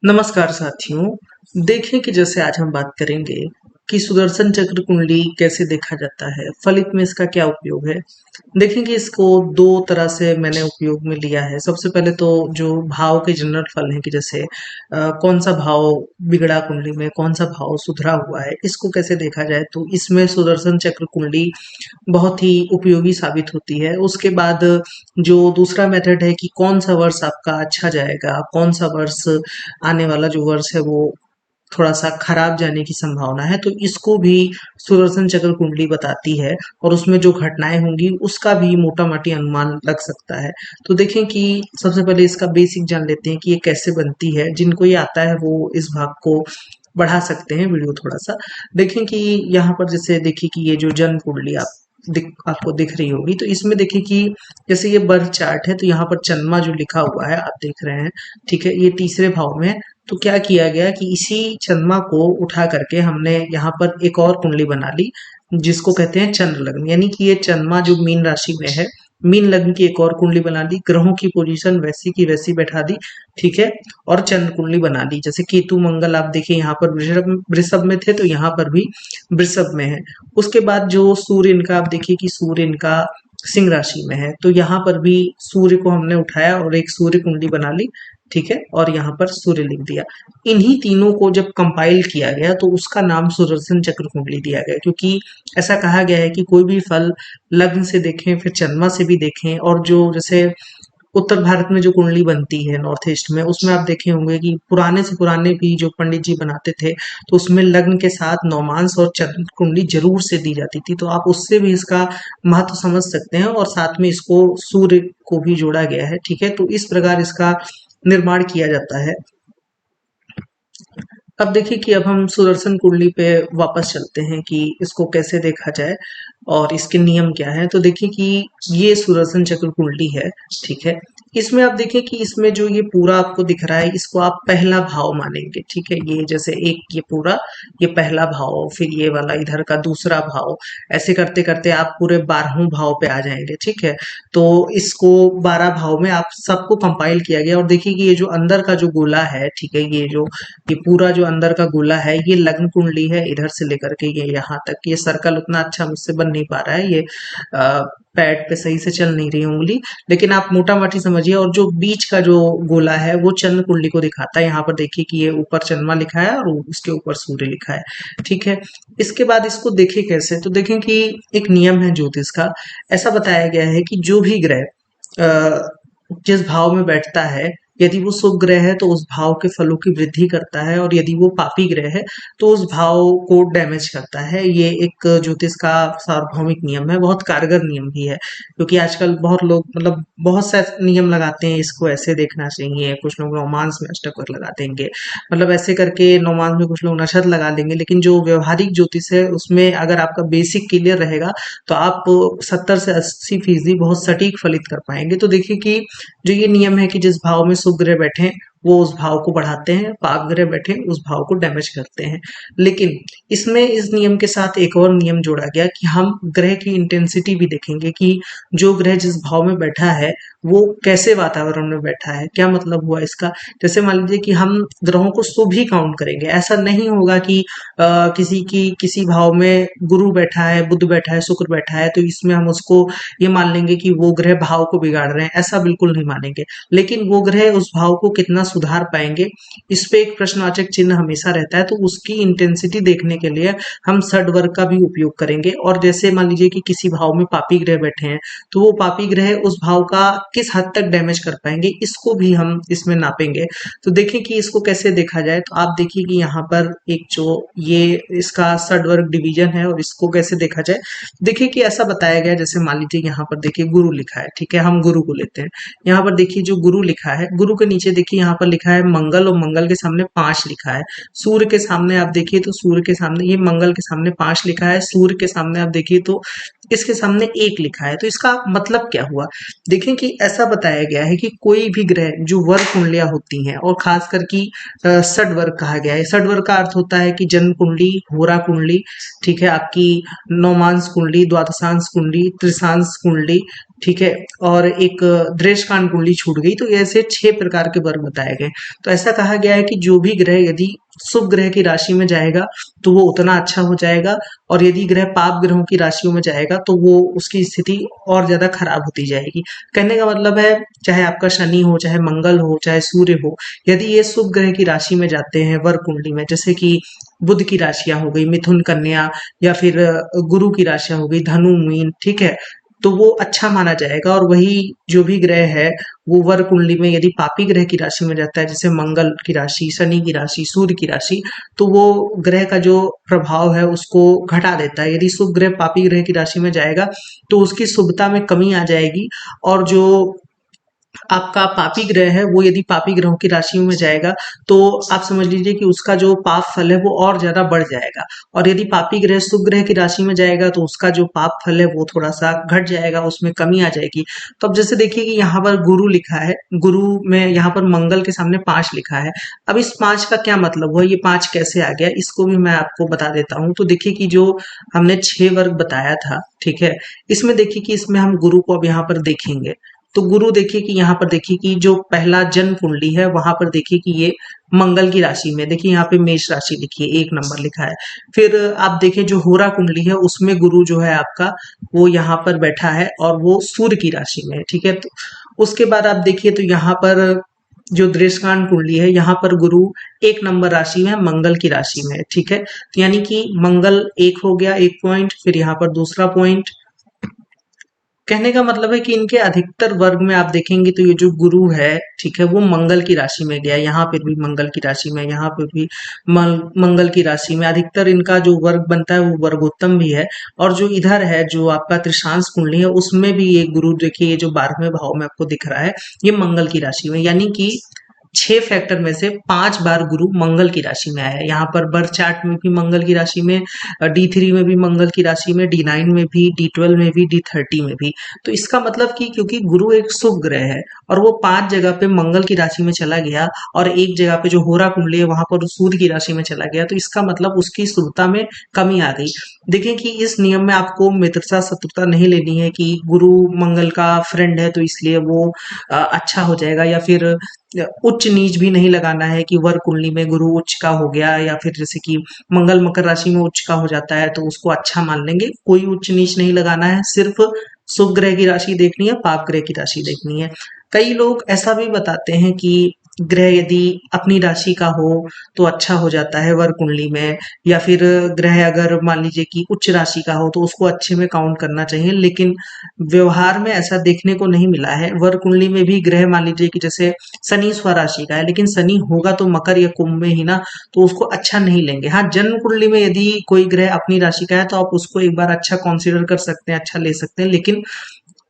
नमस्कार साथियों। देखें कि जैसे आज हम बात करेंगे कि सुदर्शन चक्र कुंडली कैसे देखा जाता है, फलित में इसका क्या उपयोग है। देखें कि इसको दो तरह से मैंने उपयोग में लिया है। सबसे पहले तो जो भाव के जनरल फल हैं कि जैसे कौन सा भाव बिगड़ा कुंडली में, कौन सा भाव सुधरा हुआ है, इसको कैसे देखा जाए, तो इसमें सुदर्शन चक्र कुंडली बहुत ही उपयोगी साबित होती है। उसके बाद जो दूसरा मेथड है कि कौन सा वर्ष आपका अच्छा जाएगा, कौन सा वर्ष आने वाला जो वर्ष है वो थोड़ा-सा खराब जाने की संभावना है, तो इसको भी सुदर्शन चक्र कुंडली बताती है और उसमें जो घटनाएँ होंगी उसका भी मोटा-माटी अनुमान लग सकता है। तो देखें कि सबसे पहले इसका बेसिक जान लेते हैं कि ये कैसे बनती है। जिनको ये आता है वो इस भाग को बढ़ा सकते हैं वीडियो थोड़ा-सा। देखें कि यहाँ पर जैसे देखिए कि ये जो जन्म कुंडली आपको दिख रही होगी, तो इसमें देखिए कि जैसे ये बर्थ चार्ट है, तो यहाँ पर जन्मा जो लिखा हुआ है आप देख रहे हैं, ठीक है? ये तीसरे भाव में है। तो क्या किया गया कि इसी चंद्रमा को उठा करके हमने यहाँ पर एक और कुंडली बना ली, जिसको कहते हैं चंद्र लग्न। यानी कि ये चंद्रमा जो मीन राशि में है, मीन लग्न की एक और कुंडली बना ली, ग्रहों की पोजीशन वैसी की वैसी बैठा दी, ठीक है? और चंद्र कुंडली बना ली। जैसे केतु मंगल आप देखिए यहाँ पर वृषभ वृषभ में थे, तो यहाँ पर भी वृषभ में है। उसके बाद जो सूर्य इनका आप देखिए कि सूर्य इनका सिंह राशि में है, तो यहाँ पर भी सूर्य को हमने उठाया और एक सूर्य कुंडली बना ली, ठीक है? और यहाँ पर सूर्य लिख दिया। इन्हीं तीनों को जब कंपाइल किया गया तो उसका नाम सुदर्शन चक्र कुंडली दिया गया, क्योंकि ऐसा कहा गया है कि कोई भी फल लग्न से देखें, फिर चंद्रमा से भी देखें, और जो जैसे उत्तर भारत में जो कुंडली बनती है नॉर्थ ईस्ट में, उसमें आप देखे होंगे कि पुराने से पुराने भी जो पंडित जी बनाते थे, तो उसमें लग्न के साथ नौमांस और चंद्र कुंडली जरूर से दी जाती थी। तो आप उससे भी इसका महत्व समझ सकते हैं, और साथ में इसको सूर्य को भी जोड़ा गया है, ठीक है? तो इस प्रकार इसका निर्माण किया जाता है। अब देखिए कि अब हम सुदर्शन कुंडली पे वापस चलते हैं कि इसको कैसे देखा जाए और इसके नियम क्या है। तो देखिए कि ये सुदर्शन चक्र कुंडली है, ठीक है? इसमें आप देखिए कि इसमें जो ये पूरा आपको दिख रहा है, इसको आप पहला भाव मानेंगे, ठीक है? ये जैसे एक ये पूरा ये पहला भाव, फिर ये वाला इधर का दूसरा भाव, ऐसे करते करते आप पूरे 12वें भाव पे आ जाएंगे, ठीक है? तो इसको 12 भाव में आप सबको कंपाइल किया गया, और देखिए कि ये जो अंदर का जो गोला है, ठीक है, ये पूरा जो अंदर का गोला है ये लग्न कुंडली है, इधर से लेकर के ये यहाँ तक। ये सर्कल उतना अच्छा मुझसे बन नहीं पा रहा है, ये पैड पे सही से चल नहीं रही उंगली, लेकिन आप मोटा माटी समझिए। और जो बीच का जो गोला है वो चंद्र कुंडली को दिखाता है। यहाँ पर देखिए कि ये ऊपर चंद्रमा लिखा है और उसके ऊपर सूर्य लिखा है, ठीक है? इसके बाद इसको देखें कैसे, तो देखें कि एक नियम है ज्योतिष का। ऐसा बताया गया है कि जो भी ग्रह जिस भाव में बैठता है, यदि वो शुभ ग्रह है तो उस भाव के फलों की वृद्धि करता है, और यदि वो पापी ग्रह है तो उस भाव को डैमेज करता है। ये एक ज्योतिष का सार्वभौमिक नियम है, बहुत कारगर नियम भी है, क्योंकि आजकल बहुत लोग मतलब बहुत से नियम लगाते हैं, इसको ऐसे देखना चाहिए, कुछ लोग रोमांस में अष्टक लगा देंगे, मतलब ऐसे करके रोमांस में कुछ लोग नक्षत्र लगा देंगे। लेकिन जो व्यवहारिक ज्योतिष है उसमें अगर आपका बेसिक क्लियर रहेगा तो आप 70 से 80% बहुत सटीक फलित कर पाएंगे। तो देखिए कि जो ये नियम है कि जिस भाव में शुभ ग्रह बैठे वो उस भाव को बढ़ाते हैं, पाप ग्रह बैठे उस भाव को डैमेज करते हैं। लेकिन इसमें इस नियम के साथ एक और नियम जोड़ा गया कि हम ग्रह की इंटेंसिटी भी देखेंगे कि जो ग्रह जिस भाव में बैठा है वो कैसे वातावरण में बैठा है। क्या मतलब हुआ इसका? जैसे मान लीजिए कि हम ग्रहों को शुभ ही काउंट करेंगे, ऐसा नहीं होगा कि किसी भाव में गुरु बैठा है, बुध बैठा है, शुक्र बैठा है, तो इसमें हम उसको ये मान लेंगे कि वो ग्रह भाव को बिगाड़ रहे हैं, ऐसा बिल्कुल नहीं मानेंगे। लेकिन वो ग्रह उस भाव को कितना सुधार पाएंगे, इस पे एक प्रश्नवाचक चिन्ह हमेशा रहता है। तो उसकी इंटेंसिटी देखने के लिए हम षड वर्ग का भी उपयोग करेंगे। और जैसे मान लीजिए कि किसी भाव में पापी ग्रह बैठे हैं, तो वो पापी ग्रह उस भाव का किस हद तक डैमेज कर पाएंगे, इसको भी हम इसमें नापेंगे। तो देखें कि इसको कैसे देखा जाए। तो आप देखिए कि यहाँ पर एक जो ये इसका षड वर्ग डिवीजन है, और इसको कैसे देखा जाए। देखिए कि ऐसा बताया गया, जैसे मान लीजिए यहाँ पर देखिए गुरु लिखा है, ठीक है? हम गुरु को लेते हैं। यहाँ पर देखिए जो गुरु लिखा है, गुरु के नीचे देखिए यहाँ पर लिखा है मंगल, और मंगल के सामने 5 लिखा है। सूर्य के सामने आप देखिए तो सूर्य के सामने ये मंगल के सामने 5 लिखा है, सूर्य के सामने आप देखिए तो इसके सामने एक लिखा है, तो इसका मतलब क्या हुआ? देखें कि ऐसा बताया गया है कि कोई भी ग्रह जो वर्ग कुंडलियां होती हैं, और खास करके षड वर्ग कहा गया है। षड वर्ग का अर्थ होता है कि जन्म कुंडली, होरा कुंडली, ठीक है, आपकी नौमांश कुंडली, द्वादशांश कुंडली, त्रिशांश कुंडली, ठीक है, और एक दृष्टांत कुंडली छूट गई। तो ऐसे 6 प्रकार के वर्ग बताए गए। तो ऐसा कहा गया है कि जो भी ग्रह यदि शुभ ग्रह की राशि में जाएगा तो वो उतना अच्छा हो जाएगा, और यदि ग्रह पाप ग्रहों की राशियों में जाएगा तो वो उसकी स्थिति और ज्यादा खराब होती जाएगी। कहने का मतलब है, चाहे आपका शनि हो, चाहे मंगल हो, चाहे सूर्य हो, यदि ये शुभ ग्रह की राशि में जाते हैं वर्ग कुंडली में, जैसे कि बुध की राशियां हो गई मिथुन कन्या, या फिर गुरु की राशियां हो गई धनु मीन, ठीक है, तो वो अच्छा माना जाएगा। और वही जो भी ग्रह है वो वर्ग कुंडली में यदि पापी ग्रह की राशि में जाता है, जैसे मंगल की राशि, शनि की राशि, सूर्य की राशि, तो वो ग्रह का जो प्रभाव है उसको घटा देता है। यदि शुभ ग्रह पापी ग्रह की राशि में जाएगा तो उसकी शुभता में कमी आ जाएगी, और जो आपका पापी ग्रह है वो यदि पापी ग्रहों की राशियों में जाएगा तो आप समझ लीजिए कि उसका जो पाप फल है वो और ज्यादा बढ़ जाएगा। और यदि पापी ग्रह शुभ ग्रह की राशि में जाएगा तो उसका जो पाप फल है वो थोड़ा सा घट जाएगा, उसमें कमी आ जाएगी। तो अब जैसे देखिए कि यहाँ पर गुरु लिखा है, गुरु में यहाँ पर मंगल के सामने 5 लिखा है। अब इस 5 का क्या मतलब हुआ, ये 5 कैसे आ गया, इसको भी मैं आपको बता देता हूँ। तो देखिए कि जो हमने 6 वर्ग बताया था, ठीक है, इसमें देखिए कि इसमें हम गुरु को अब यहाँ पर देखेंगे। तो गुरु देखिए कि यहाँ पर देखिए कि जो पहला जन्म कुंडली है वहां पर देखिए कि ये मंगल की राशि में, देखिए यहाँ पे मेष राशि लिखी है, 1 नंबर लिखा है। फिर आप देखिए जो होरा कुंडली है उसमें गुरु जो है आपका वो यहाँ पर बैठा है और वो सूर्य की राशि में है, ठीक है। तो उसके बाद आप देखिए तो यहाँ पर जो दृष्टांत कुंडली है यहाँ पर गुरु 1 नंबर राशि में है, मंगल की राशि में है, ठीक है। तो यानी कि मंगल 1 हो गया, 1 पॉइंट, फिर यहाँ पर दूसरा पॉइंट। कहने का मतलब है कि इनके अधिकतर वर्ग में आप देखेंगे तो ये जो गुरु है, ठीक है, वो मंगल की राशि में गया, यहाँ पर भी मंगल की राशि में, यहाँ पर भी मंगल की राशि में। अधिकतर इनका जो वर्ग बनता है वो वर्गोत्तम भी है। और जो इधर है जो आपका त्रिशांश कुंडली है उसमें भी ये गुरु देखिए, ये जो 12वें भाव में आपको दिख रहा है ये मंगल की राशि में, यानी कि 6 फैक्टर में से 5 बार गुरु मंगल की राशि में आया है। यहाँ पर बर्थ चार्ट में भी मंगल की राशि में, D3 में भी मंगल की राशि में, D9 में भी, D12 में भी, D30 में भी। तो इसका मतलब कि क्योंकि गुरु एक शुभ ग्रह है और वो 5 जगह पे मंगल की राशि में चला गया और एक जगह पे जो होरा कुंडली है वहां पर सूर्य की राशि में चला गया, तो इसका मतलब उसकी शुभता में कमी आ गई। देखें कि इस नियम में आपको मित्रता शत्रुता नहीं लेनी है कि गुरु मंगल का फ्रेंड है तो इसलिए वो अच्छा हो जाएगा, या फिर उच्च नीच भी नहीं लगाना है कि वर्ग कुंडली में गुरु उच्च का हो गया, या फिर जैसे कि मंगल मकर राशि में उच्च का हो जाता है तो उसको अच्छा मान लेंगे। कोई उच्च नीच नहीं लगाना है, सिर्फ शुभ ग्रह की राशि देखनी है, पाप ग्रह की राशि देखनी है। कई लोग ऐसा भी बताते हैं कि ग्रह यदि अपनी राशि का हो तो अच्छा हो जाता है वर्ग कुंडली में, या फिर ग्रह अगर मान लीजिए कि उच्च राशि का हो तो उसको अच्छे में काउंट करना चाहिए। लेकिन व्यवहार में ऐसा देखने को नहीं मिला है। वर्ग कुंडली में भी ग्रह मान लीजिए कि जैसे शनि स्वराशि का है लेकिन शनि होगा तो मकर या कुंभ में ही ना, तो उसको अच्छा नहीं लेंगे। हाँ, जन्म कुंडली में यदि कोई ग्रह अपनी राशि का है तो आप उसको एक बार अच्छा कंसीडर कर सकते हैं, अच्छा ले सकते हैं। लेकिन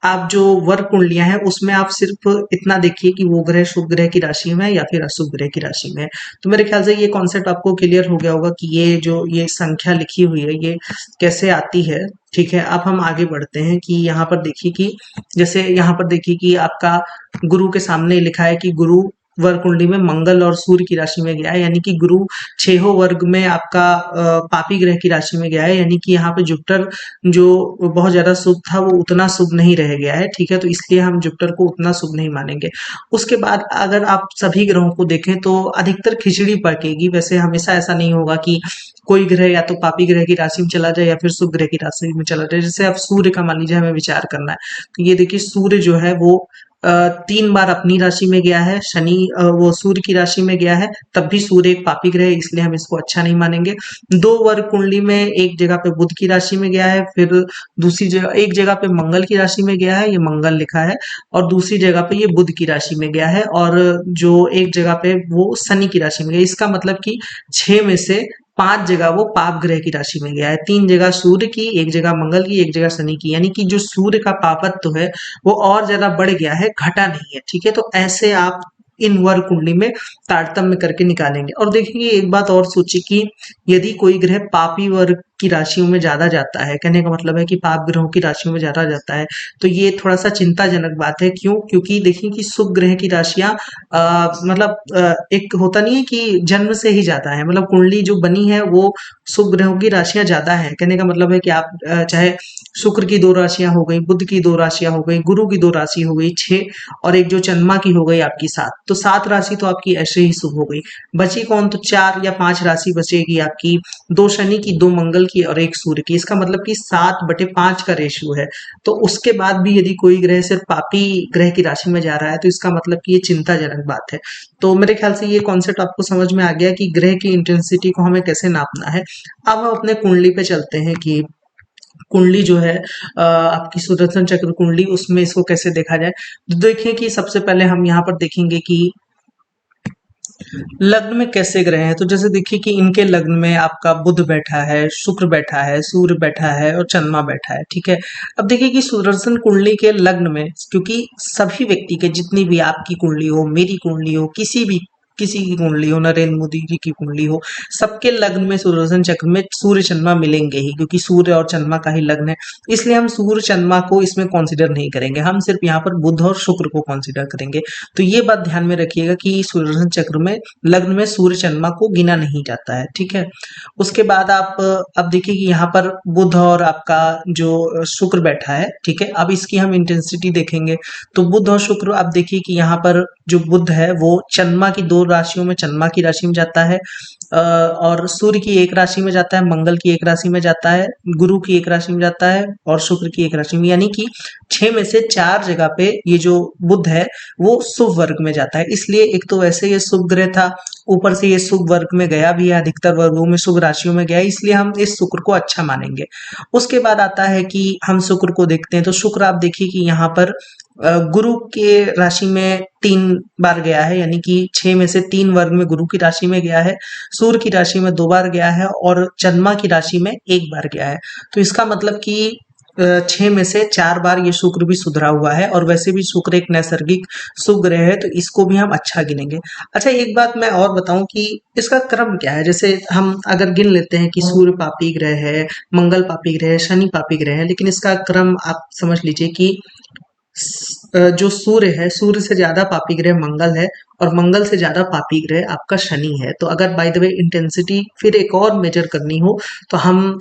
आप जो वर्ग कुंडलियां हैं उसमें आप सिर्फ इतना देखिए कि वो ग्रह शुभ ग्रह की राशि में है या फिर अशुभ ग्रह की राशि में है। तो मेरे ख्याल से ये कॉन्सेप्ट आपको क्लियर हो गया होगा कि ये जो ये संख्या लिखी हुई है ये कैसे आती है, ठीक है। अब हम आगे बढ़ते हैं कि यहाँ पर देखिए कि जैसे यहाँ पर देखिए कि आपका गुरु के सामने लिखा है कि गुरु वर्ग कुंडली में मंगल और सूर्य की राशि में गया है, यानी कि गुरु 6 वर्ग में आपका पापी ग्रह की राशि में गया है, यानी कि यहाँ पे जुपिटर जो बहुत ज्यादा शुभ था वो उतना शुभ नहीं रह गया है, ठीक है। तो इसलिए हम जुपिटर को उतना शुभ नहीं मानेंगे। उसके बाद अगर आप सभी ग्रहों को देखें तो अधिकतर खिचड़ी पकेगी। वैसे हमेशा ऐसा नहीं होगा कि कोई ग्रह या तो पापी ग्रह की राशि में चला जाए या फिर शुभ ग्रह की राशि में चला जाए। जैसे अब सूर्य का मान लीजिए हमें विचार करना है, तो ये देखिए सूर्य जो है वो 3 बार अपनी राशि में गया है, शनि वो सूर्य की राशि में गया है, तब भी सूर्य एक पापी ग्रह है इसलिए हम इसको अच्छा नहीं मानेंगे। 2 वर्ग कुंडली में एक जगह पे बुध की राशि में गया है, फिर दूसरी जगह एक जगह पे मंगल की राशि में गया है, ये मंगल लिखा है, और दूसरी जगह पे ये बुध की राशि में गया है, और जो एक जगह पे वो शनि की राशि में गया। इसका मतलब कि 6 में से 5 जगह वो पाप ग्रह की राशि में गया है। 3 जगह सूर्य की, एक जगह मंगल की, एक जगह शनि की, यानी कि जो सूर्य का पापत्व है वो और ज्यादा बढ़ गया है, घटा नहीं है, ठीक है। तो ऐसे आप इन वर्ग कुंडली में तारतम्य करके निकालेंगे। और देखेंगे एक बात और सोचिए कि यदि कोई ग्रह पापी वर्ग की राशियों में ज्यादा जाता है, कहने का मतलब है कि पाप ग्रहों की राशियों में ज्यादा जाता है, तो ये थोड़ा सा चिंताजनक बात है। क्यों? क्योंकि देखिए कि शुभ ग्रह की राशियां मतलब एक होता नहीं है कि जन्म से ही ज्यादा है, मतलब कुंडली जो बनी है वो शुभ ग्रहों की राशियां ज्यादा है। कहने का मतलब है कि आप चाहे शुक्र की दो राशियां हो गई, बुध की दो राशियां हो गई, गुरु की दो राशि हो गई 6, और एक जो चंद्रमा की हो गई आपकी 7, तो 7 राशि तो आपकी ऐसे ही शुभ हो गई। बची कौन? तो 4 या 5 राशि बचेगी आपकी, 2 शनि की, 2 मंगल की और 1 सूर्य की। इसका मतलब कि 7/5 का रेशियो है। तो उसके बाद भी यदि कोई ग्रह सिर्फ पापी ग्रह की राशि में जा रहा है तो इसका मतलब कि ये चिंताजनक बात है। तो मेरे ख्याल से ये कॉन्सेप्ट आपको समझ में आ गया कि ग्रह की इंटेंसिटी को हमें कैसे नापना है। अब हम अपने कुंडली पे चलते हैं कि कुंडली जो है आपकी सुदर्शन चक्र कुंडली, उसमें इसको कैसे देखा जाए। तो देखिए कि सबसे पहले हम यहाँ पर देखेंगे कि लग्न में कैसे ग्रह हैं। तो जैसे देखिए कि इनके लग्न में आपका बुध बैठा है, शुक्र बैठा है, सूर्य बैठा है और चंद्रमा बैठा है, ठीक है। अब देखिए कि सुदर्शन कुंडली के लग्न में, क्योंकि सभी व्यक्ति के, जितनी भी आपकी कुंडली हो, मेरी कुंडली हो, किसी की कुंडली हो, नरेंद्र मोदी जी की कुंडली हो, सबके लग्न में सुदर्शन चक्र में सूर्य चंद्रमा मिलेंगे ही, क्योंकि सूर्य और चंद्रमा का ही लग्न है। इसलिए हम सूर्य चंद्रमा को इसमें कंसीडर नहीं करेंगे, हम सिर्फ यहाँ पर बुध और शुक्र को कंसीडर करेंगे। तो ये बात ध्यान में रखिएगा कि सुदर्शन चक्र में लग्न में सूर्य चंद्रमा को गिना नहीं जाता है, ठीक है। उसके बाद आप अब देखिए कि यहाँ पर बुध और आपका जो शुक्र बैठा है, ठीक है। अब इसकी हम इंटेंसिटी देखेंगे। तो बुध और शुक्र, आप देखिए कि यहाँ पर जो बुध है वो चंद्रमा की 2 राशियों में, चंद्रमा की राशि में जाता है, और सूर्य की एक राशि में जाता है, मंगल की एक राशि में जाता है, गुरु की एक राशि में जाता है और शुक्र की एक राशि में, यानी कि 6 में से 4 जगह पे ये जो बुध है वो शुभ वर्ग में जाता है। इसलिए एक तो वैसे ये शुभ ग्रह था, ऊपर से ये शुभ वर्ग में गया भी है, अधिकतर वर्गों में शुभ राशियों में गया है, इसलिए हम इस शुक्र को अच्छा मानेंगे। उसके बाद आता है कि हम शुक्र को देखते हैं। तो शुक्र आप देखिए कि यहाँ पर गुरु के राशि में 3 बार गया है, यानी कि 6 में से 3 वर्ग में गुरु की राशि में गया है, सूर्य की राशि में 2 बार गया है और चंद्रमा की राशि में 1 बार गया है। तो इसका मतलब कि 6 में से 4 बार ये शुक्र भी सुधरा हुआ है, और वैसे भी शुक्र एक नैसर्गिक शुभ ग्रह है, तो इसको भी हम अच्छा गिनेंगे। अच्छा, एक बात मैं और बताऊं कि इसका क्रम क्या है। जैसे हम अगर गिन लेते हैं कि सूर्य पापी ग्रह है, मंगल पापी ग्रह है, शनि पापी ग्रह है, लेकिन इसका क्रम आप समझ लीजिए कि जो सूर्य है, सूर्य से ज्यादा पापी ग्रह मंगल है, और मंगल से ज्यादा पापी ग्रह आपका शनि है। तो अगर बाय द वे इंटेंसिटी फिर एक और मेजर करनी हो तो हम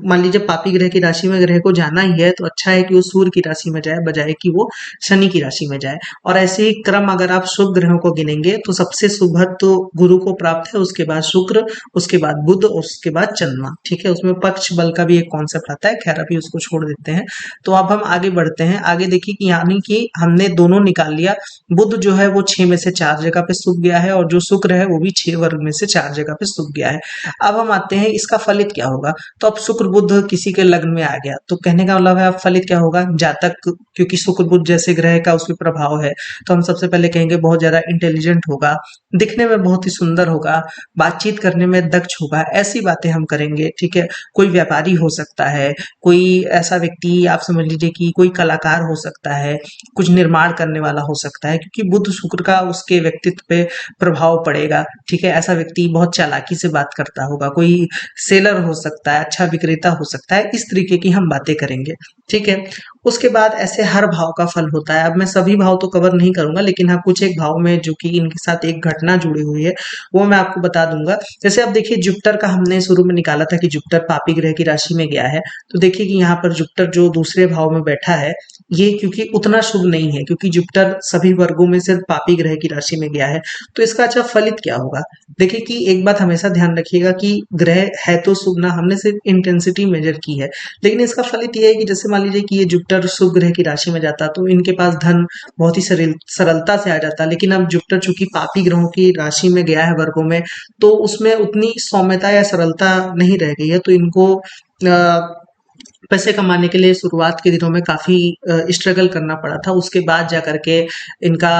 मान लीजिए पापी ग्रह की राशि में ग्रह को जाना ही है, तो अच्छा है कि वो सूर्य की राशि में जाए बजाय कि वो शनि की राशि में जाए। और ऐसे ही क्रम अगर आप शुभ ग्रहों को गिनेंगे तो सबसे शुभत्व तो गुरु को प्राप्त है, उसके बाद शुक्र, उसके बाद बुध और उसके बाद चंद्रमा, ठीक है। उसमें पक्ष बल का भी एक कॉन्सेप्ट आता है, खैर अभी उसको छोड़ देते हैं। तो अब हम आगे बढ़ते हैं। आगे देखिए कि यानी कि हमने दोनों निकाल लिया। बुध जो है वो 6 में से 4 जगह पे शुभ गया है, और जो शुक्र है वो भी 6 वर्ग में से 4 जगह पे शुभ गया है। अब हम आते हैं इसका फलित क्या होगा। तो अब शुक्र बुध किसी के लग्न में आ गया, तो कहने का मतलब है अब फलित क्या होगा। जातक, क्योंकि शुक्र बुध जैसे ग्रह का उसमें प्रभाव है, तो हम सबसे पहले कहेंगे बहुत ज्यादा इंटेलिजेंट होगा, दिखने में बहुत ही सुंदर होगा, बातचीत करने में दक्ष होगा, ऐसी बातें हम करेंगे, ठीक है। कोई व्यापारी हो सकता है, कोई ऐसा व्यक्ति आप समझ लीजिए कि कोई कलाकार हो सकता है, कुछ निर्माण करने वाला हो सकता है, क्योंकि बुध शुक्र का उसके व्यक्तित्व पे प्रभाव पड़ेगा, ठीक है। ऐसा व्यक्ति बहुत चालाकी से बात करता होगा, कोई सेलर हो सकता है, अच्छा विक्रेता हो सकता है, इस तरीके की हम बातें करेंगे, ठीक है। उसके बाद ऐसे हर भाव का फल होता है। अब मैं सभी भाव तो कवर नहीं करूंगा, लेकिन हाँ कुछ एक भाव में जो कि इनके साथ एक घटना जुड़ी हुई है वो मैं आपको बता दूंगा। जैसे अब देखिए जुपिटर का हमने शुरू में निकाला था कि जुपिटर पापी ग्रह की राशि में गया है, तो देखिए कि यहाँ पर जुपिटर जो दूसरे भाव में बैठा है, ये क्योंकि उतना शुभ नहीं है, क्योंकि जुपिटर सभी वर्गों में सिर्फ पापी ग्रह की राशि में गया है। तो इसका अच्छा फलित क्या होगा। देखिए कि एक बात हमेशा ध्यान रखिएगा कि ग्रह है तो शुभ ना, हमने सिर्फ इंटेंसिटी मेजर की है, लेकिन इसका फलित यह है कि जैसे मान लीजिए कि ये जुपिटर शुभ ग्रह की राशि में जाता तो इनके पास धन बहुत ही सरलता से आ जाता, लेकिन अब जुपिटर चूंकि पापी ग्रहों की राशि में गया है वर्गों में, तो उसमें उतनी सौम्यता या सरलता नहीं रह गई है। तो इनको पैसे कमाने के लिए शुरुआत के दिनों में काफी स्ट्रगल करना पड़ा था, उसके बाद जाकर के इनका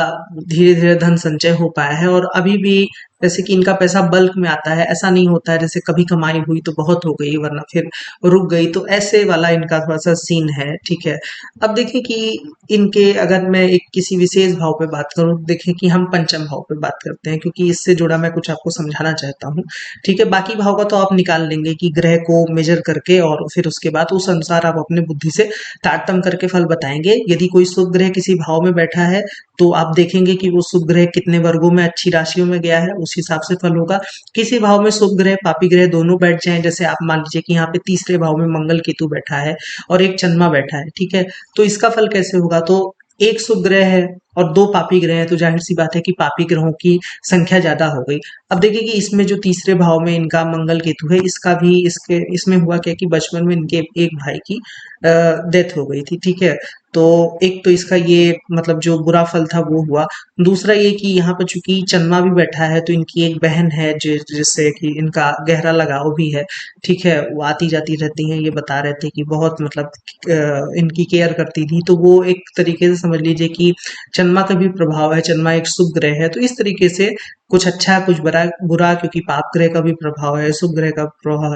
धीरे धीरे धन संचय हो पाया है, और अभी भी जैसे कि इनका पैसा बल्क में आता है, ऐसा नहीं होता है जैसे कभी कमाई हुई तो बहुत हो गई वरना फिर रुक गई, तो ऐसे वाला इनका थोड़ा सा सीन है, ठीक है। अब देखिए कि इनके अगर मैं एक किसी विशेष भाव पे बात करूं, देखें कि हम पंचम भाव पे बात करते हैं क्योंकि इससे जुड़ा मैं कुछ आपको समझाना चाहता हूँ, ठीक है। बाकी भाव का तो आप निकाल लेंगे कि ग्रह को मेजर करके, और फिर उसके बाद उस अनुसार आप अपने बुद्धि से तारतम्य करके फल बताएंगे। यदि कोई शुभ ग्रह किसी भाव में बैठा है तो आप देखेंगे कि वो शुभ ग्रह कितने वर्गों में अच्छी राशियों में गया है, उस हिसाब से फल होगा। किसी भाव में शुभ ग्रह पापी ग्रह दोनों बैठ जाएं, जैसे आप मान लीजिए कि यहाँ पे तीसरे भाव में मंगल केतु बैठा है और एक चंद्रमा बैठा है, ठीक है, तो इसका फल कैसे होगा? तो एक शुभ ग्रह है और दो पापी ग्रह है, तो जाहिर सी बात है कि पापी ग्रहों की संख्या ज्यादा हो गई। अब देखिए कि इसमें जो तीसरे भाव में इनका मंगल केतु है, इसका भी इसमें हुआ क्या कि बचपन में इनके एक भाई की डेथ हो गई थी, ठीक है। तो एक तो इसका ये मतलब जो बुरा फल था वो हुआ। दूसरा ये कि यहाँ पर चूंकि चंद्रमा भी बैठा है तो इनकी एक बहन है जिससे कि इनका गहरा लगाव भी है, ठीक है। वो आती जाती रहती हैं, ये बता रहे थे कि बहुत मतलब इनकी केयर करती थी, तो वो एक तरीके से समझ लीजिए कि चंद्रमा का भी प्रभाव है, चंद्रमा एक शुभ ग्रह है, तो इस तरीके से कुछ अच्छा कुछ बुरा बुरा, क्योंकि पाप ग्रह का भी प्रभाव है, शुभ ग्रह का प्रभाव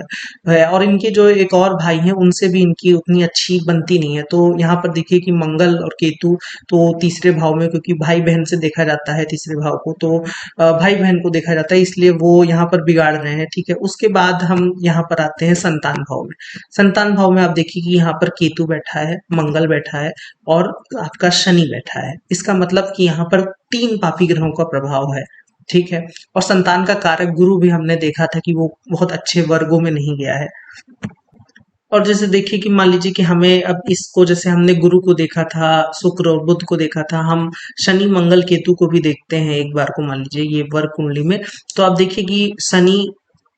है। और इनके जो एक और भाई हैं उनसे भी इनकी उतनी अच्छी बनती नहीं है। तो यहाँ पर देखिए कि मंगल और केतु तो तीसरे भाव में, क्योंकि भाई बहन से देखा जाता है तीसरे भाव को, तो भाई बहन को देखा जाता है, इसलिए वो यहाँ पर बिगाड़ रहे हैं, ठीक है। उसके बाद हम यहाँ पर आते हैं संतान भाव में। संतान भाव में आप देखिए कि यहाँ पर केतु बैठा है, मंगल बैठा है और आपका शनि बैठा है। इसका मतलब कि यहाँ पर तीन पापी ग्रहों का प्रभाव है, ठीक है। और संतान का कारक गुरु भी हमने देखा था कि वो बहुत अच्छे वर्गों में नहीं गया है। और जैसे देखिए कि मान लीजिए कि हमें अब इसको, जैसे हमने गुरु को देखा था, शुक्र और बुध को देखा था, हम शनि मंगल केतु को भी देखते हैं एक बार को, मान लीजिए ये वर्ग कुंडली में। तो आप देखिए कि शनि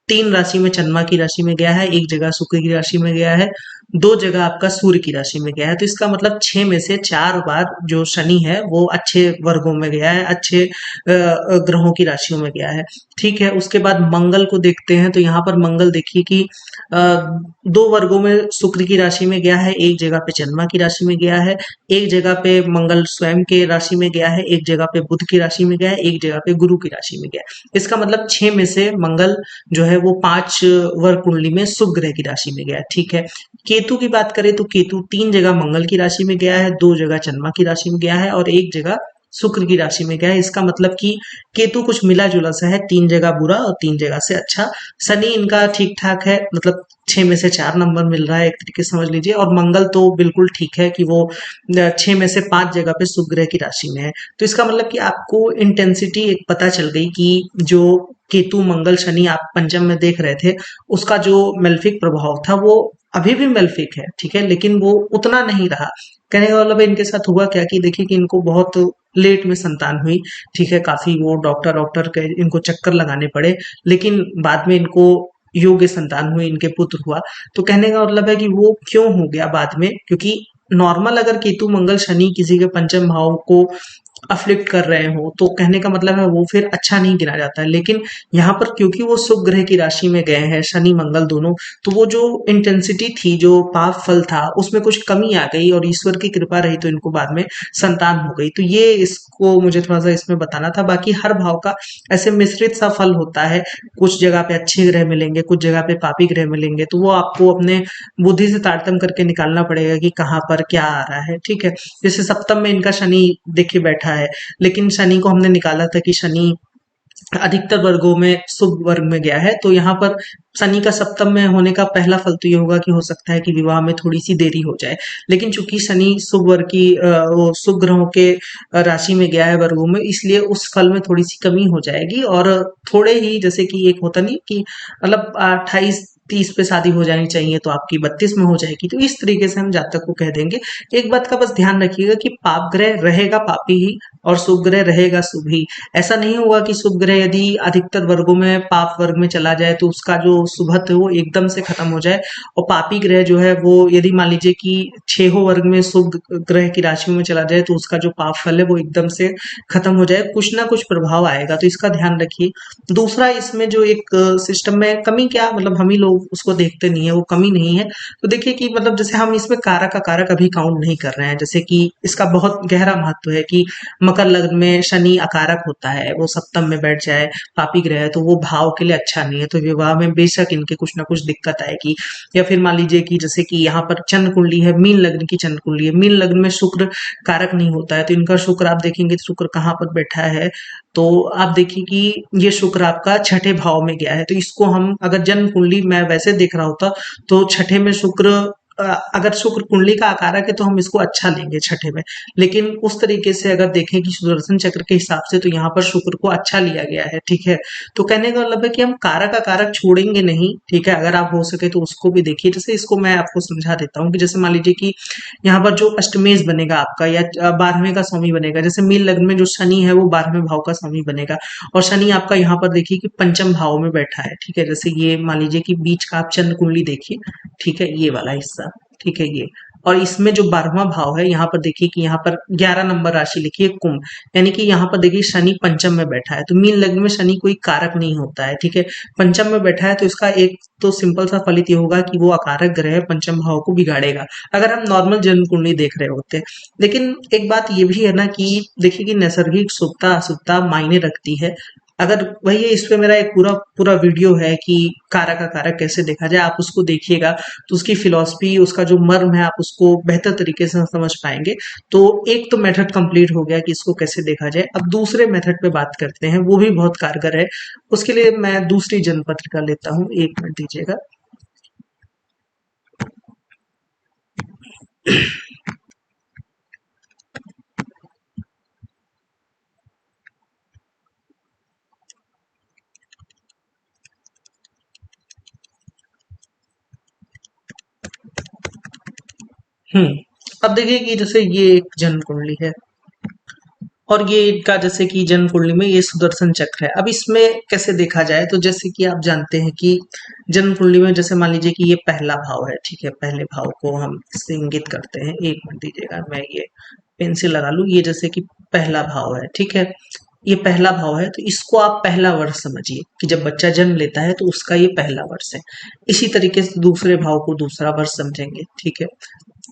तीन राशि में चंद्रमा की राशि में गया है, एक जगह शुक्र की राशि में गया है, दो जगह आपका सूर्य की राशि में गया है। तो इसका मतलब 6 में से 4 बार जो शनि है वो अच्छे वर्गों में गया है, अच्छे ग्रहों की राशियों में गया है, ठीक है। उसके बाद मंगल को देखते हैं, तो यहाँ पर मंगल देखिए कि दो वर्गों में शुक्र की राशि में गया है, एक जगह पे चंद्रमा की राशि में गया है, एक जगह पे मंगल स्वयं के राशि में गया है, एक जगह पे बुध की राशि में गया है, एक जगह पे गुरु की राशि में गया है। इसका मतलब 6 में से मंगल जो है वो 5 वर्ग कुंडली में शुभ ग्रह की राशि में गया है, ठीक है। केतु की बात करें तो केतु 3 जगह मंगल की राशि में गया है, 2 जगह चंद्रमा की राशि में गया है और एक जगह शुक्र की राशि में गया है। इसका मतलब कि केतु कुछ मिला जुला सा है, 3 जगह बुरा और 3 जगह से अच्छा। शनि इनका ठीक ठाक है, मतलब 6 में से 4 नंबर मिल रहा है, एक तरीके से समझ लीजिए। और मंगल तो बिल्कुल ठीक है कि वो 6 में से 5 जगह पे शुभ ग्रह की राशि में है। तो इसका मतलब कि आपको इंटेंसिटी एक पता चल गई कि जो केतु मंगल शनि आप पंचम में देख रहे थे, उसका जो मेल्फिक प्रभाव था वो अभी भी मेल्फिक है, ठीक है, लेकिन वो उतना नहीं रहा। कहने का मतलब इनके साथ हुआ क्या कि देखिए कि इनको बहुत लेट में संतान हुई, ठीक है। काफी वो डॉक्टर डॉक्टर के इनको चक्कर लगाने पड़े, लेकिन बाद में इनको योग्य संतान हुई, इनके पुत्र हुआ। तो कहने का मतलब है कि वो क्यों हो गया बाद में, क्योंकि नॉर्मल अगर केतु मंगल शनि किसी के पंचम भाव को अफ्लिक्ट कर रहे हो तो कहने का मतलब है वो फिर अच्छा नहीं गिना जाता है। लेकिन यहाँ पर क्योंकि वो शुभ ग्रह की राशि में गए हैं, शनि मंगल दोनों, तो वो जो इंटेंसिटी थी, जो पाप फल था, उसमें कुछ कमी आ गई और ईश्वर की कृपा रही तो इनको बाद में संतान हो गई। तो ये इसको मुझे थोड़ा सा इसमें बताना था। बाकी हर भाव का ऐसे मिश्रित सा फल होता है, कुछ जगह पे अच्छे ग्रह मिलेंगे, कुछ जगह पे पापी ग्रह मिलेंगे, तो वो आपको अपने बुद्धि से तारतम्य करके निकालना पड़ेगा कि कहाँ पर क्या आ रहा है, ठीक है। जैसे सप्तम में इनका शनि देखिए बैठा है, लेकिन शनि को हमने निकाला था कि शनि अधिकतर वर्गों में शुभ वर्ग में गया है। तो यहाँ पर शनि का सप्तम में होने का पहला फल तो ये होगा कि हो सकता है कि विवाह में थोड़ी सी देरी हो जाए। लेकिन चूंकि शनि शुभ वर्ग की वो शुभ ग्रहों के राशि में गया है वर्गों में, इसलिए उस फल में थोड़ी सी कमी हो जाएगी। और थोड़े ही, जैसे कि एक होता नहीं कि मतलब 28-30 पे शादी हो जानी चाहिए तो आपकी 32 में हो जाएगी, तो इस तरीके से हम जातक को कह देंगे। एक बात का बस ध्यान रखिएगा कि पाप ग्रह रहेगा पापी ही और शुभ ग्रह रहेगा शुभ ही। ऐसा नहीं होगा कि शुभ ग्रह यदि अधिकतर वर्गों में पाप वर्ग में चला जाए तो उसका जो शुभत्व है वो एकदम से खत्म हो जाए, और पापी ग्रह जो है वो यदि मान लीजिए कि 6 वर्ग में शुभ ग्रह की राशियों में चला जाए तो उसका जो पाप फल है वो एकदम से खत्म हो जाए, कुछ ना कुछ प्रभाव आएगा, तो इसका ध्यान रखिए। दूसरा, इसमें जो एक सिस्टम में कमी क्या, मतलब हम ही लोगों लोग उसको देखते नहीं है, वो कमी नहीं है। तो देखिए कि मतलब जैसे हम इसमें कारक का कारक अभी काउंट नहीं कर रहे हैं, जैसे कि इसका बहुत गहरा महत्व है कि मकर लग्न में शनि अकारक होता है, वो सप्तम में बैठ जाए, पापी ग्रह है, तो वो भाव के लिए अच्छा नहीं है, तो विवाह में बेशक इनके कुछ ना कुछ दिक्कत आएगी। या फिर मान लीजिए कि जैसे कि यहाँ पर चंद्र कुंडली है, मीन लग्न की चंद्र कुंडली है, मीन लग्न में शुक्र कारक नहीं होता है, तो इनका शुक्र आप देखेंगे तो शुक्र कहाँ पर बैठा है, तो आप देखिए कि ये शुक्र आपका छठे भाव में गया है। तो इसको हम अगर जन्म कुंडली मैं वैसे देख रहा होता तो छठे में शुक्र, अगर शुक्र कुंडली का आकारक है तो हम इसको अच्छा लेंगे छठे में, लेकिन उस तरीके से अगर देखें कि सुदर्शन चक्र के हिसाब से तो यहाँ पर शुक्र को अच्छा लिया गया है, ठीक है। तो कहने का मतलब है कि हम कारक का कारक छोड़ेंगे नहीं, ठीक है, अगर आप हो सके तो उसको भी देखिए। जैसे इसको मैं आपको समझा देता हूँ कि जैसे मान लीजिए कि यहाँ पर जो अष्टमेश बनेगा आपका या 12वें का स्वामी बनेगा, जैसे मीन लग्न में जो शनि है वो 12वें भाव का स्वामी बनेगा, और शनि आपका यहाँ पर देखिए कि पंचम भाव में बैठा है, ठीक है। जैसे ये मान लीजिए कि बीच का आप चंद्र कुंडली देखिए, ठीक है, ये वाला हिस्सा, ठीक है, ये, और इसमें जो 12वां भाव है यहाँ पर देखिए कि यहाँ पर 11 नंबर राशि लिखी है कुंभ, यानी कि यहाँ पर देखिए शनि पंचम में बैठा है। तो मीन लग्न में शनि कोई कारक नहीं होता है, ठीक है, पंचम में बैठा है, तो इसका एक तो सिंपल सा फलित ये होगा कि वो अकारक ग्रह पंचम भाव को बिगाड़ेगा, अगर हम नॉर्मल जन्म कुंडली देख रहे होते हैं। लेकिन एक बात ये भी है ना कि देखिए कि नैसर्गिक शुभता अशुभता मायने रखती है। अगर वही है, इस पे मेरा एक पूरा पूरा वीडियो है कि कारक का कारक कैसे देखा जाए, आप उसको देखिएगा तो उसकी फिलॉसफी, उसका जो मर्म है, आप उसको बेहतर तरीके से समझ पाएंगे। तो एक तो मेथड कंप्लीट हो गया कि इसको कैसे देखा जाए। अब दूसरे मेथड पे बात करते हैं, वो भी बहुत कारगर है। उसके लिए मैं दूसरी जन्म पत्रिका लेता हूँ, एक मिनट दीजिएगा। अब देखिए कि जैसे ये एक जन्म कुंडली है, और ये इनका जैसे कि जन्म कुंडली में ये सुदर्शन चक्र है। अब इसमें कैसे देखा जाए, तो जैसे कि आप जानते हैं कि जन्म कुंडली में जैसे मान लीजिए कि ये पहला भाव है, ठीक है, पहले भाव को हम इससे इंगित करते हैं। एक मिनट दीजिएगा, मैं ये पेंसिल लगा लूं। ये जैसे कि पहला भाव है, ठीक है, ये पहला भाव है, तो इसको आप पहला वर्ष समझिए कि जब बच्चा जन्म लेता है तो उसका ये पहला वर्ष है। इसी तरीके से दूसरे भाव को दूसरा वर्ष समझेंगे, ठीक है,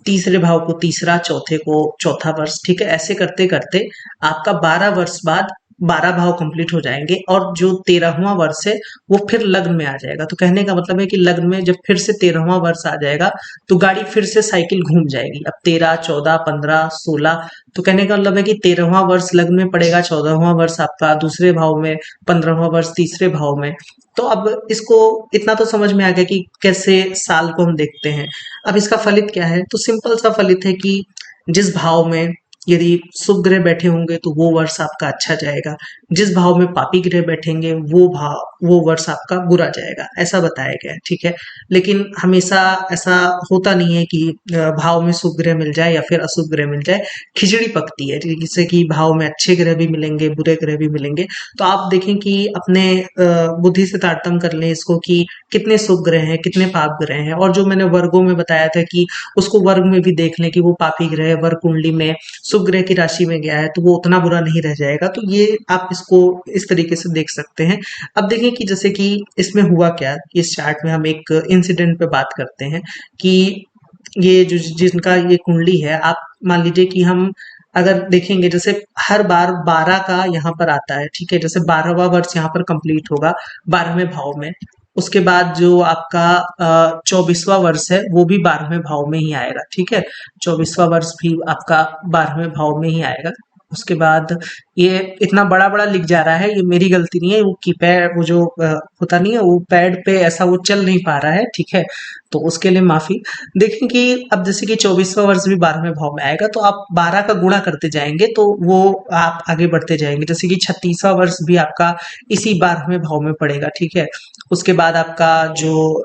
तीसरे भाव को तीसरा, चौथे को चौथा वर्ष, ठीक है। ऐसे करते करते आपका 12 वर्ष बाद 12 भाव कंप्लीट हो जाएंगे, और जो 13वां वर्ष है वो फिर लग्न में आ जाएगा। तो कहने का मतलब है कि लग्न में जब फिर से 13वां वर्ष आ जाएगा तो गाड़ी फिर से साइकिल घूम जाएगी। अब 13, 14, 15, 16, तो कहने का मतलब है कि 13वां वर्ष लग्न में पड़ेगा, 14वां वर्ष आपका दूसरे भाव में, 15वां वर्ष तीसरे भाव में। तो अब इसको इतना तो समझ में आ गया कि कैसे साल को हम देखते हैं। अब इसका फलित क्या है, तो सिंपल सा फलित है कि जिस भाव में यदि शुभ ग्रह बैठे होंगे तो वो वर्ष आपका अच्छा जाएगा, जिस भाव में पापी ग्रह बैठेंगे वो वर्ष आपका बुरा जाएगा, ऐसा बताया गया है, ठीक है। लेकिन हमेशा ऐसा होता नहीं है कि भाव में शुभ ग्रह मिल जाए या फिर अशुभ ग्रह मिल जाए, खिचड़ी पकती है, जिससे कि भाव में अच्छे ग्रह भी मिलेंगे, बुरे ग्रह भी मिलेंगे। तो आप देखें कि अपने बुद्धि से तारतम्य कर लें इसको कि कितने शुभ ग्रह हैं, कितने पाप ग्रह हैं, और जो मैंने वर्गों में बताया था कि उसको वर्ग में भी देख लें कि वो पापी ग्रह वर्ग कुंडली में शुभ ग्रह की राशि में गया है तो वो उतना बुरा नहीं रह जाएगा। तो ये आप इसको इस तरीके से देख सकते हैं। अब देखें कि जैसे कि इसमें हुआ क्या, इस चार्ट में हम एक इंसिडेंट पे बात करते हैं कि ये जो जिनका ये कुंडली है, आप मान लीजिए कि हम अगर देखेंगे जैसे हर बार 12 का यहाँ पर आता है, ठीक है, जैसे 12वां वर्ष यहाँ पर कंप्लीट होगा 12वें भाव में। उसके बाद जो आपका 24वां वर्ष है वो भी 12वें भाव में ही आएगा, ठीक है, 24वां वर्ष भी आपका 12वें भाव में ही आएगा। उसके बाद ये इतना बड़ा बड़ा लिख जा रहा है, ये मेरी गलती नहीं है, वो कीपैड वो जो होता नहीं है वो पैड पे ऐसा वो चल नहीं पा रहा है, ठीक है, तो उसके लिए माफी। देखें कि अब जैसे कि 24वां वर्ष भी 12वें भाव में आएगा, तो आप 12 का गुणा करते जाएंगे तो वो आप आगे बढ़ते जाएंगे। जैसे कि 36वां वर्ष भी आपका इसी 12वें भाव में पड़ेगा, ठीक है। उसके बाद आपका जो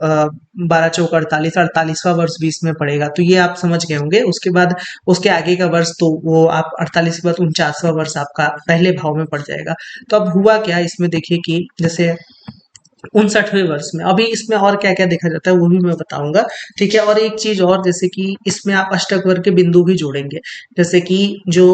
12 चौक 48, 48वां वर्ष भी इसमें पड़ेगा, तो ये आप समझ गए होंगे। उसके बाद उसके आगे का वर्ष तो वो आप 48 के बाद 49वां वर्ष आपका पहले भाव में पड़ जाएगा। तो अब हुआ क्या इसमें, देखिए कि जैसे 59वें वर्ष में, अभी इसमें और क्या क्या देखा जाता है वो भी मैं बताऊंगा, ठीक है। और एक चीज और, जैसे कि इसमें आप अष्टक वर्ग के बिंदु भी जोड़ेंगे, जैसे कि जो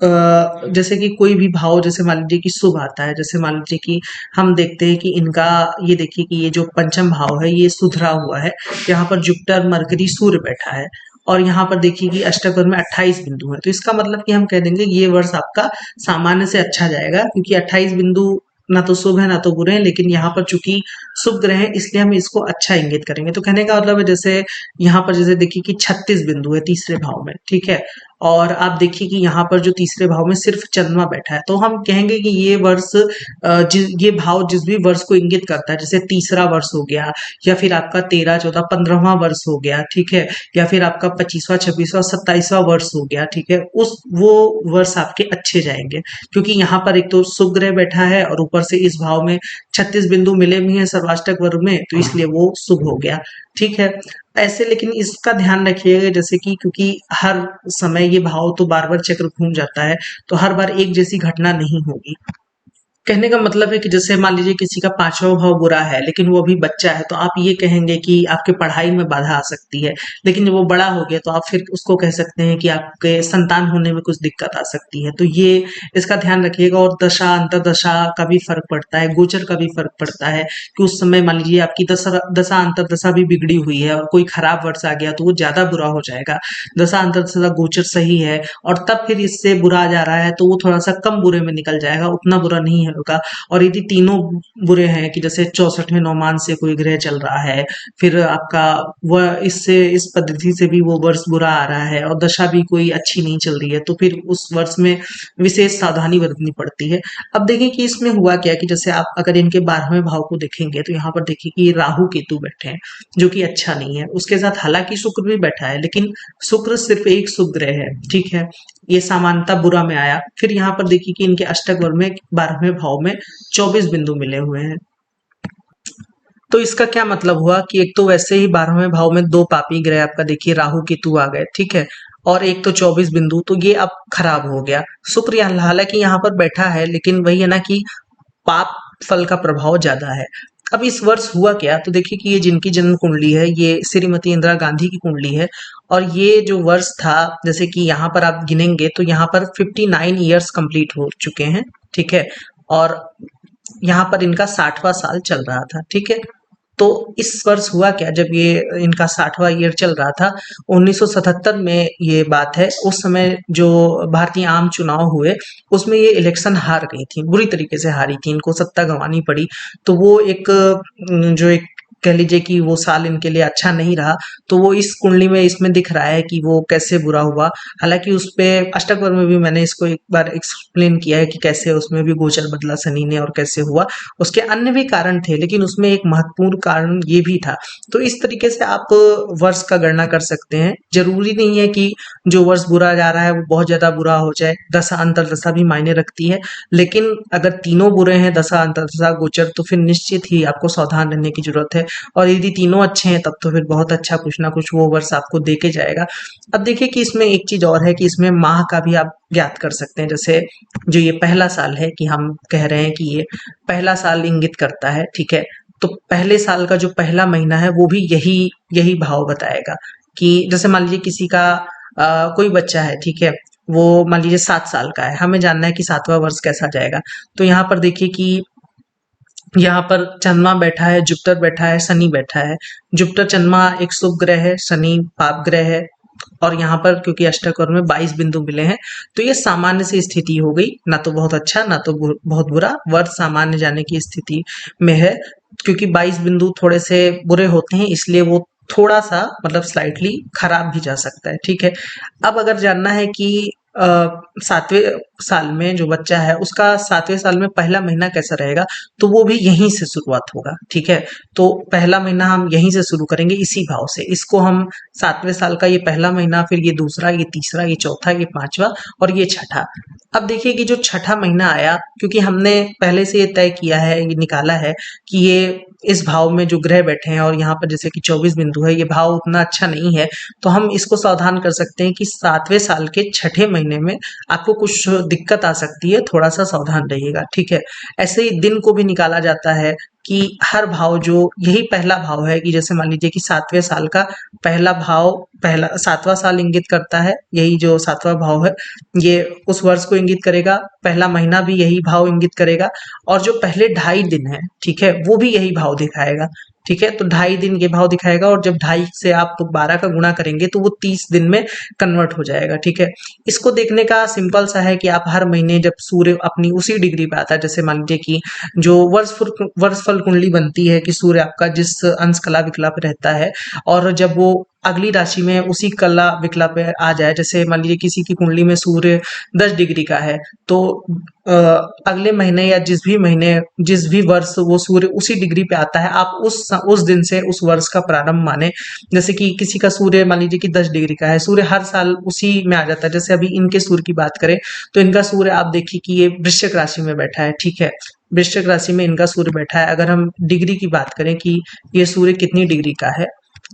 जैसे कि कोई भी भाव, जैसे मान लीजिए कि शुभ आता है, जैसे मान लीजिए कि हम देखते हैं कि इनका, ये देखिए कि ये जो पंचम भाव है ये सुधरा हुआ है। यहाँ पर जुपिटर, मरकरी, सूर्य बैठा है और यहाँ पर देखिए कि अष्टक वर्ग में 28 बिंदु है। तो इसका मतलब कि हम कह देंगे ये वर्ष आपका सामान्य से अच्छा जाएगा, क्योंकि 28 बिंदु ना तो शुभ है ना तो बुरे हैं, लेकिन यहाँ पर चूंकि शुभ ग्रह है इसलिए हम इसको अच्छा इंगित करेंगे। तो कहने का मतलब है, जैसे यहाँ पर जैसे देखिए कि 36 बिंदु है तीसरे भाव में, ठीक है, और आप देखिए कि यहाँ पर जो तीसरे भाव में सिर्फ चंद्रमा बैठा है, तो हम कहेंगे कि ये वर्ष ये भाव जिस भी वर्ष को इंगित करता है, जैसे तीसरा वर्ष हो गया, या फिर आपका 13, 14, 15वां वर्ष हो गया, ठीक है, या फिर आपका 25वां, 26वां, 27वां वर्ष हो गया, ठीक है, उस वो वर्ष आपके अच्छे जाएंगे, क्योंकि यहाँ पर एक तो शुभ ग्रह बैठा है और ऊपर से इस भाव में 36 बिंदु मिले भी हैं सर्वाष्टक वर्ग में, तो इसलिए वो शुभ हो गया, ठीक है। ऐसे लेकिन इसका ध्यान रखिएगा, जैसे कि क्योंकि हर समय ये भाव तो बार बार चक्र घूम जाता है, तो हर बार एक जैसी घटना नहीं होगी। कहने का मतलब है कि जैसे मान लीजिए किसी का पांचवा भाव बुरा है लेकिन वो अभी बच्चा है, तो आप ये कहेंगे कि आपके पढ़ाई में बाधा आ सकती है, लेकिन जब वो बड़ा हो गया तो आप फिर उसको कह सकते हैं कि आपके संतान होने में कुछ दिक्कत आ सकती है। तो ये इसका ध्यान रखिएगा। और दशा अंतरदशा का भी फर्क पड़ता है, गोचर का भी फर्क पड़ता है कि उस समय मान लीजिए आपकी दशा अंतरदशा भी बिगड़ी हुई है और कोई खराब वर्ष आ गया तो वो ज्यादा बुरा हो जाएगा। दशा अंतरदशा गोचर सही है और तब फिर इससे बुरा आ जा रहा है तो वो थोड़ा सा कम बुरे में निकल जाएगा, उतना बुरा नहीं होगा। और यदि तीनों बुरे हैं कि जैसे 64वें नौमान से कोई ग्रह चल रहा है, फिर आपका वह इससे इस पद्धति से भी वो वर्ष बुरा आ रहा है और दशा भी कोई अच्छी नहीं चल रही है, तो फिर उस वर्ष में विशेष सावधानी बरतनी पड़ती है। अब देखिए कि इसमें हुआ क्या कि जैसे आप अगर इनके 12वें भाव को देखेंगे तो यहाँ पर देखिए कि राहु केतु बैठे हैं, जो कि अच्छा नहीं है। उसके साथ हालांकि शुक्र भी बैठा है, लेकिन शुक्र सिर्फ एक शुभ ग्रह है, ठीक है, ये सामान्यता बुरा में आया। फिर यहाँ पर देखिए कि इनके अष्टक वर्ग में 12वें भाव में 24 बिंदु मिले हुए हैं। तो इसका क्या मतलब हुआ कि एक तो वैसे ही 12वें भाव में दो पापी ग्रह आपका देखिए राहु केतु आ गए, ठीक है, और एक तो 24 बिंदु, तो ये अब खराब हो गया। शुक्र हालांकि यहाँ पर बैठा है, लेकिन वही है ना कि पाप फल का प्रभाव ज्यादा है। अब इस वर्ष हुआ क्या, तो देखिए कि ये जिनकी जन्म कुंडली है ये श्रीमती इंदिरा गांधी की कुंडली है, और ये जो वर्ष था जैसे कि यहाँ पर आप गिनेंगे तो यहाँ पर 59 ईयर्स कंप्लीट हो चुके हैं, ठीक है, और यहाँ पर इनका 60वां साल चल रहा था, ठीक है। तो इस वर्ष हुआ क्या, जब ये इनका 60वां ईयर चल रहा था, 1977 में ये बात है, उस समय जो भारतीय आम चुनाव हुए उसमें ये इलेक्शन हार गई थी, बुरी तरीके से हारी थी, इनको सत्ता गंवानी पड़ी। तो वो एक जो एक कह लीजिए कि वो साल इनके लिए अच्छा नहीं रहा, तो वो इस कुंडली में इसमें दिख रहा है कि वो कैसे बुरा हुआ। हालांकि उस पे अष्टक वर्ग में भी मैंने इसको एक बार एक्सप्लेन किया है कि कैसे उसमें भी गोचर बदला शनि ने और कैसे हुआ, उसके अन्य भी कारण थे, लेकिन उसमें एक महत्वपूर्ण कारण ये भी था। तो इस तरीके से आप वर्ष का गणना कर सकते हैं। जरूरी नहीं है कि जो वर्ष बुरा जा रहा है वो बहुत ज्यादा बुरा हो जाए, दशा अंतरदशा भी मायने रखती है, लेकिन अगर तीनों बुरे हैं, दशा अंतरदशा गोचर, तो फिर निश्चित ही आपको सावधान रहने की जरूरत है। और यदि तीनों अच्छे हैं तब तो फिर बहुत अच्छा कुछ ना कुछ वो वर्ष आपको दे के जाएगा। अब देखिए कि इसमें एक चीज और है कि इसमें माह का भी आप ज्ञात कर सकते हैं। जैसे जो ये पहला साल है, कि हम कह रहे हैं कि ये पहला साल इंगित करता है, ठीक है, तो पहले साल का जो पहला महीना है वो भी यही यही भाव बताएगा। कि जैसे मान लीजिए किसी का कोई बच्चा है, ठीक है, वो मान लीजिए 7 साल का है, हमें जानना है कि 7वां वर्ष कैसा जाएगा। तो यहाँ पर देखिए कि यहाँ पर चंद्रमा बैठा है, जुपिटर बैठा है, शनि बैठा है। जुपिटर चंद्रमा एक शुभ ग्रह है, शनि पाप ग्रह है, और यहाँ पर क्योंकि अष्टक वर्ग में 22 बिंदु मिले हैं, तो ये सामान्य से स्थिति हो गई, ना तो बहुत अच्छा ना तो बहुत बुरा, वर्ष सामान्य जाने की स्थिति में है। क्योंकि 22 बिंदु थोड़े से बुरे होते हैं, इसलिए वो थोड़ा सा मतलब स्लाइटली खराब भी जा सकता है, ठीक है। अब अगर जानना है कि 7वें साल में जो बच्चा है उसका 7वें साल में पहला महीना कैसा रहेगा, तो वो भी यहीं से शुरुआत होगा, ठीक है। तो पहला महीना हम यहीं से शुरू करेंगे, इसी भाव से। इसको हम 7वें साल का ये पहला महीना, फिर ये दूसरा, ये तीसरा, ये चौथा, ये पांचवा और ये छठा। अब देखिए कि जो छठा महीना आया, क्योंकि हमने पहले से ये तय किया है, ये निकाला है कि ये इस भाव में जो ग्रह बैठे हैं और यहाँ पर जैसे कि 24 बिंदु है, ये भाव उतना अच्छा नहीं है, तो हम इसको सावधान कर सकते हैं कि 7वें साल के छठे महीने में आपको कुछ दिक्कत आ सकती है, थोड़ा सा सावधान रहिएगा, ठीक है। ऐसे ही दिन को भी निकाला जाता है कि हर भाव जो यही पहला भाव है कि जैसे मान लीजिए कि 7वें साल का पहला भाव, पहला 7वां साल इंगित करता है, यही जो 7वां भाव है ये उस वर्ष को इंगित करेगा, पहला महीना भी यही भाव इंगित करेगा, और जो पहले 2.5 दिन है, ठीक है, वो भी यही भाव दिखाएगा। ठीक है, तो 2.5 दिन ये भाव दिखाएगा, और जब 2.5 से आप 12 का गुणा करेंगे तो वो 30 दिन में कन्वर्ट हो जाएगा। ठीक है, इसको देखने का सिंपल सा है कि आप हर महीने जब सूर्य अपनी उसी डिग्री पे आता है, जैसे मान लीजिए कि जो वर्षफल कुंडली बनती है कि सूर्य आपका जिस अंश कला विकला पे रहता है, और जब वो अगली राशि में उसी कला विकला पे आ जाए, जैसे मान लीजिए किसी की कुंडली में सूर्य 10 डिग्री का है, तो अगले महीने या जिस भी महीने जिस भी वर्ष वो सूर्य उसी डिग्री पे आता है, आप उस दिन से उस वर्ष का प्रारंभ माने। जैसे कि किसी का सूर्य मान लीजिए कि 10 डिग्री का है, सूर्य हर साल उसी में आ जाता है। जैसे अभी इनके सूर्य की बात करें तो इनका सूर्य आप देखिए कि ये वृश्चिक राशि में बैठा है। ठीक है, वृश्चिक राशि में इनका सूर्य बैठा है। अगर हम डिग्री की बात करें कि ये सूर्य कितनी डिग्री का है,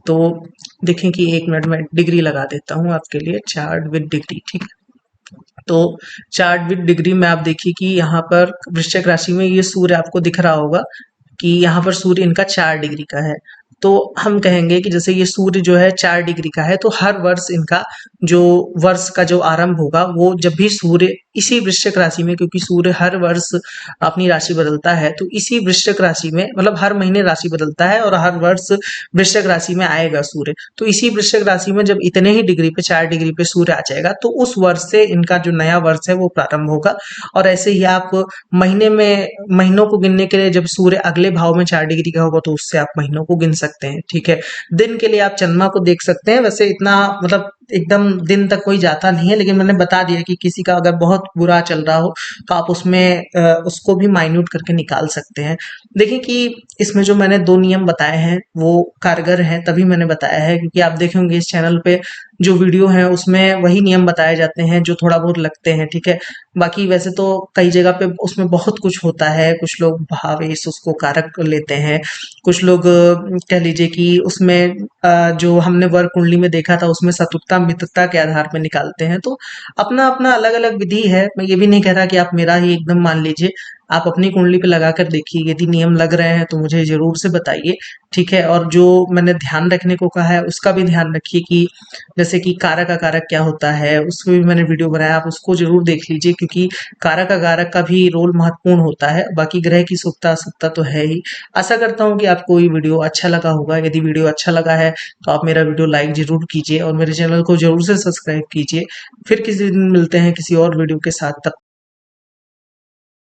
तो देखें कि 1 मिनट में डिग्री लगा देता हूँ आपके लिए, चार्ट विद डिग्री। ठीक है, तो चार्ट विद डिग्री में आप देखिए कि यहाँ पर वृश्चिक राशि में ये सूर्य आपको दिख रहा होगा कि यहाँ पर सूर्य इनका 4 डिग्री का है। तो हम कहेंगे कि जैसे ये सूर्य जो है 4 डिग्री का है, तो हर वर्ष इनका जो वर्ष का जो आरंभ होगा वो जब भी सूर्य इसी वृश्चिक राशि में, क्योंकि सूर्य हर वर्ष अपनी राशि बदलता है, तो इसी वृश्चिक राशि में मतलब हर महीने राशि बदलता है और हर वर्ष वृश्चिक राशि में आएगा सूर्य। तो इसी वृश्चिक राशि में जब इतने ही डिग्री पे 4 डिग्री पे सूर्य आ जाएगा, तो उस वर्ष से इनका जो नया वर्ष है वो प्रारंभ होगा। और ऐसे ही आप महीनों को गिनने के लिए जब सूर्य अगले भाव में 4 डिग्री का होगा तो उससे आप महीनों को गिन सकते हैं। ठीक है, दिन के लिए आप चंद्रमा को देख सकते हैं। वैसे इतना मतलब एकदम दिन तक कोई जाता नहीं है, लेकिन मैंने बता दिया कि किसी का अगर बहुत बुरा चल रहा हो तो आप उसको भी माइन्यूट करके निकाल सकते हैं। देखिए कि इसमें जो मैंने 2 नियम बताए हैं वो कारगर हैं, तभी मैंने बताया है, क्योंकि आप देखेंगे इस चैनल पे जो वीडियो है उसमें वही नियम बताए जाते हैं जो थोड़ा बहुत लगते हैं। ठीक है, बाकी वैसे तो कई जगह पे उसमें बहुत कुछ होता है। कुछ लोग भावेश उसको कारक लेते हैं, कुछ लोग कह लीजिए कि उसमें जो हमने वर्ग कुंडली में देखा था उसमें सतुकता मित्रता के आधार पर निकालते हैं। तो अपना अपना अलग अलग विधि है। मैं ये भी नहीं कह रहा कि आप मेरा ही एकदम मान लीजिए, आप अपनी कुंडली पे लगा कर देखिए, यदि नियम लग रहे हैं तो मुझे जरूर से बताइए। ठीक है, और जो मैंने ध्यान रखने को कहा है उसका भी ध्यान रखिए कि जैसे कि कारक अकारक क्या होता है, उसमें भी मैंने वीडियो बनाया, आप उसको जरूर देख लीजिए, क्योंकि कारक अकारक का भी रोल महत्वपूर्ण होता है। बाकी ग्रह की सुखता असुखता तो है ही। आशा करता हूँ कि आपको ये वीडियो अच्छा लगा होगा। यदि वीडियो अच्छा लगा है तो आप मेरा वीडियो लाइक जरूर कीजिए और मेरे चैनल को जरूर से सब्सक्राइब कीजिए। फिर किसी दिन मिलते हैं किसी और वीडियो के साथ। तब